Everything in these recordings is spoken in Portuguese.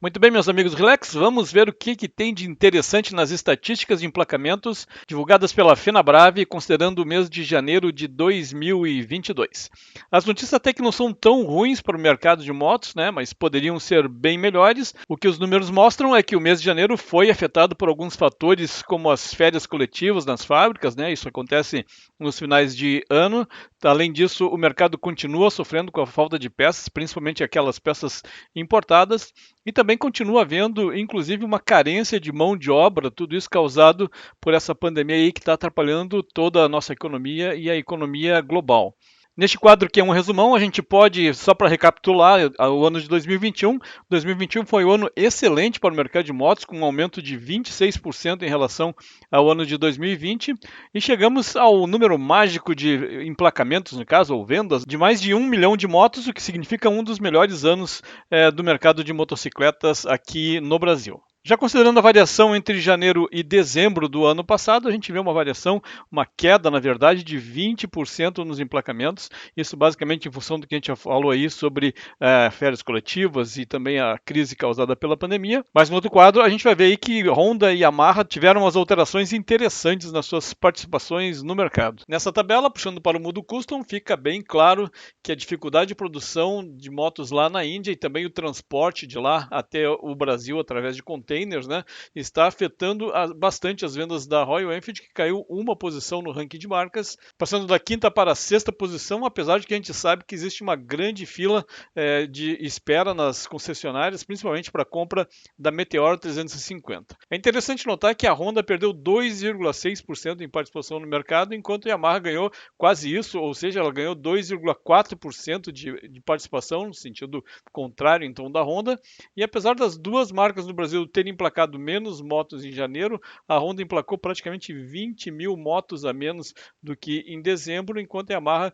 Muito bem, meus amigos Relax, vamos ver o que tem de interessante nas estatísticas de emplacamentos divulgadas pela FenaBrave, considerando o mês de janeiro de 2022. As notícias até que não são tão ruins para o mercado de motos, né, mas poderiam ser bem melhores. O que os números mostram é que o mês de janeiro foi afetado por alguns fatores, como as férias coletivas nas fábricas, né, isso acontece nos finais de ano. Além disso, o mercado continua sofrendo com a falta de peças, principalmente aquelas peças importadas, e também continua havendo, inclusive, uma carência de mão de obra, tudo isso causado por essa pandemia aí que está atrapalhando toda a nossa economia e a economia global. Neste quadro, que é um resumão, a gente pode, só para recapitular, o ano de 2021. 2021 foi um ano excelente para o mercado de motos, com um aumento de 26% em relação ao ano de 2020. E chegamos ao número mágico de emplacamentos, no caso, ou vendas, de mais de 1 milhão de motos, o que significa um dos melhores anos do mercado de motocicletas aqui no Brasil. Já considerando a variação entre janeiro e dezembro do ano passado, a gente vê uma variação, uma queda, na verdade, de 20% nos emplacamentos. Isso basicamente em função do que a gente já falou aí sobre férias coletivas e também a crise causada pela pandemia. Mas no outro quadro, a gente vai ver aí que Honda e Yamaha tiveram umas alterações interessantes nas suas participações no mercado. Nessa tabela, puxando para o mundo custom, fica bem claro que a dificuldade de produção de motos lá na Índia e também o transporte de lá até o Brasil através de containers, né, está afetando bastante as vendas da Royal Enfield, que caiu uma posição no ranking de marcas, passando da quinta para a sexta posição, apesar de que a gente sabe que existe uma grande fila de espera nas concessionárias, principalmente para a compra da Meteor 350. É interessante notar que a Honda perdeu 2,6% em participação no mercado, enquanto a Yamaha ganhou quase isso, ou seja, ela ganhou 2,4% de participação, no sentido contrário então da Honda. E apesar das duas marcas no Brasil terem emplacado menos motos em janeiro, a Honda emplacou praticamente 20 mil motos a menos do que em dezembro, enquanto a Yamaha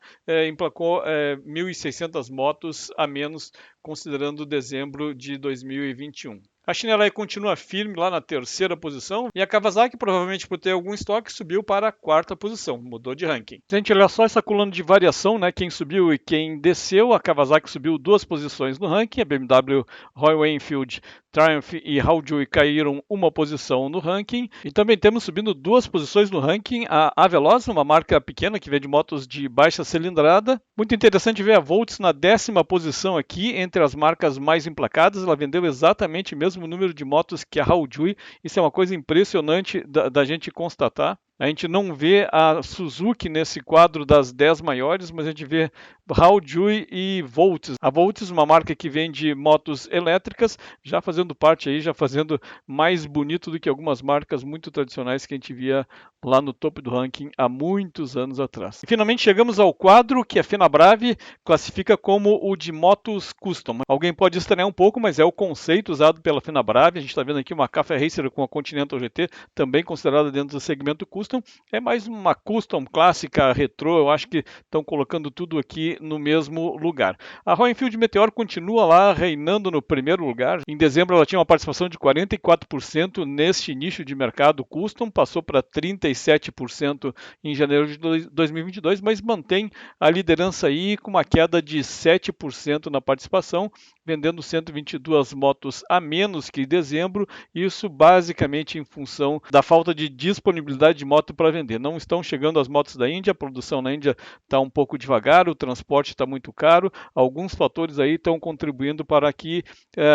emplacou 1.600 motos a menos, considerando dezembro de 2021. A China continua firme lá na terceira posição e a Kawasaki, provavelmente por ter algum estoque, subiu para a quarta posição, mudou de ranking. Se a gente olhar só essa coluna de variação, né, quem subiu e quem desceu, a Kawasaki subiu 2 posições no ranking, a BMW, Royal Enfield, Triumph e Haojui caíram uma posição no ranking. E também temos subindo 2 posições no ranking a Aveloz, uma marca pequena que vende motos de baixa cilindrada. Muito interessante ver a Volts na 10ª posição aqui, entre as marcas mais emplacadas. Ela vendeu exatamente o mesmo número de motos que a Haojui. Isso é uma coisa impressionante da gente constatar. A gente não vê a Suzuki nesse quadro das 10 maiores, mas a gente vê Haojui e Volts. A Volts, uma marca que vende motos elétricas, já fazendo parte aí, já fazendo mais bonito do que algumas marcas muito tradicionais que a gente via lá no topo do ranking há muitos anos atrás. E finalmente chegamos ao quadro que a FenaBrave classifica como o de motos custom. Alguém pode estranhar um pouco, mas é o conceito usado pela FenaBrave. A gente está vendo aqui uma Cafe Racer com a Continental GT, também considerada dentro do segmento custom. É mais uma custom clássica, retrô, eu acho que estão colocando tudo aqui no mesmo lugar. A Royal Enfield Meteor continua lá reinando no primeiro lugar. Em dezembro ela tinha uma participação de 44% neste nicho de mercado custom, passou para 37% em janeiro de 2022, mas mantém a liderança aí com uma queda de 7% na participação, vendendo 122 motos a menos que em dezembro, isso basicamente em função da falta de disponibilidade de moto para vender. Não estão chegando as motos da Índia, a produção na Índia está um pouco devagar, o transporte está muito caro, alguns fatores aí estão contribuindo para que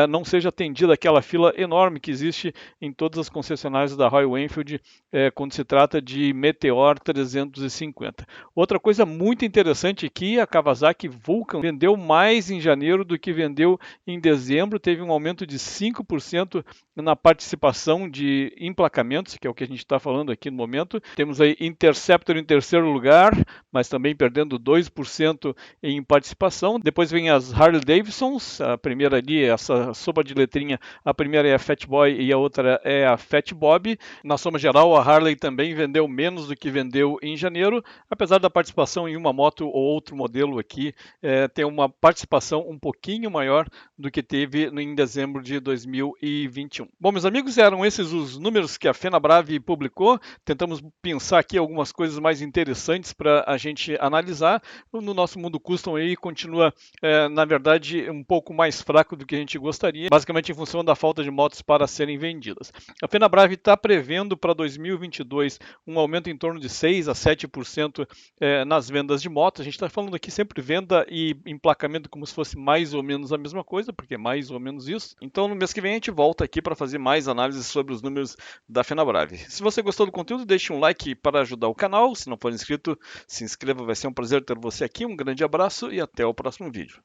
não seja atendida aquela fila enorme que existe em todas as concessionárias da Royal Enfield quando se trata de Meteor 350. Outra coisa muito interessante aqui, a Kawasaki Vulcan vendeu mais em janeiro do que vendeu em dezembro, teve um aumento de 5% na participação de emplacamentos, que é o que a gente está falando aqui no momento. Temos aí Interceptor em terceiro lugar, mas também perdendo 2% em participação. Depois vem as Harley Davidsons, a primeira ali, essa sopa de letrinha, a primeira é a Fat Boy e a outra é a Fat Bob. Na soma geral, a Harley também vendeu menos do que vendeu em janeiro, apesar da participação em uma moto ou outro modelo aqui ter uma participação um pouquinho maior menor do que teve em dezembro de 2021. Bom, meus amigos, eram esses os números que a Fenabrave publicou. Tentamos pensar aqui algumas coisas mais interessantes para a gente analisar. No nosso mundo custom aí continua, na verdade, um pouco mais fraco do que a gente gostaria, basicamente em função da falta de motos para serem vendidas. A Fenabrave está prevendo para 2022 um aumento em torno de 6 a 7% nas vendas de motos. A gente está falando aqui sempre venda e emplacamento como se fosse mais ou menos a mesma coisa, porque é mais ou menos isso. Então, no mês que vem a gente volta aqui para fazer mais análises sobre os números da Fenabrave. Se você gostou do conteúdo, deixe um like para ajudar o canal. Se não for inscrito, se inscreva, vai ser um prazer ter você aqui. Um grande abraço e até o próximo vídeo.